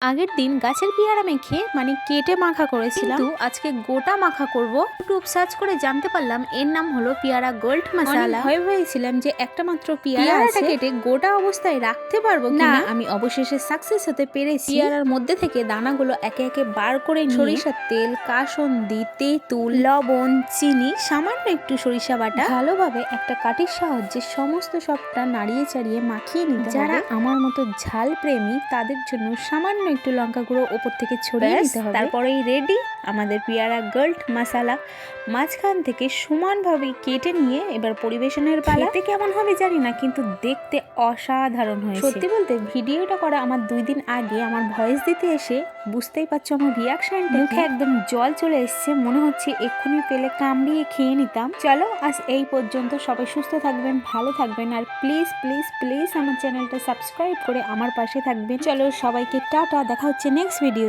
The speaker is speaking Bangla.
আগের দিন গাছের পেয়ারা মেখে কেটে মাখা করেছিলাম, কিন্তু আজকে গোটা মাখা করব। ইউটিউব সার্চ করে জানতে পারলাম এর নাম হলো পেয়ারা গোল্ড মশলা। ভয় ভেবেছিলাম যে একটা মাত্র পেয়ারাটা কেটে গোটা অবস্থায় রাখতে পারবো কিনা। আমি অবশেষে সাকসেস হতে পেরেছি। পেয়ারার মধ্যে থেকে দানাগুলো একে একে বার করে নিয়ে সরিষার তেল, কাসুন্দি, তেঁতুল, লবণ, চিনি, সামান্য একটু সরিষা বাটা ভালোভাবে একটা কাঠির সাহায্যে সমস্ত সবটা নাড়িয়ে চাড়িয়ে মাখিয়ে নিতে হবে। যারা আমার মতো ঝাল প্রেমী তাদের জন্য সামান্য একটু লঙ্কা গুঁড়ো ওপর থেকে ছড়িয়ে দিতে হবে। তারপরেই রেডি আমাদের পেয়ারা গোল্ড মশলা। মাঝখান থেকে সমানভাবে কেটে নিয়ে এবার পরিবেশনের পালা। খেতে কেমন হবে জানি না, কিন্তু দেখতে অসাধারণ হয়েছে। সত্যি বলতে ভিডিওটা করা আমার 2 দিন আগে আমার ভয়েস দিতে এসে বুঝতেই পারছো আমার রিয়াকশনটা, মুখে একদম জল চলে এসছে, মনে হচ্ছে এক্ষুনি পেলে কামড়িয়ে খেয়ে নিতাম। চলো আজ এই পর্যন্ত, সবাই সুস্থ থাকবেন, ভালো থাকবেন, আর প্লিজ প্লিজ প্লিজ আমার চ্যানেলটা সাবস্ক্রাইব করে আমার পাশে থাকবেন। চলো সবাইকে টাটা, দেখা হচ্ছে নেক্সট ভিডিও।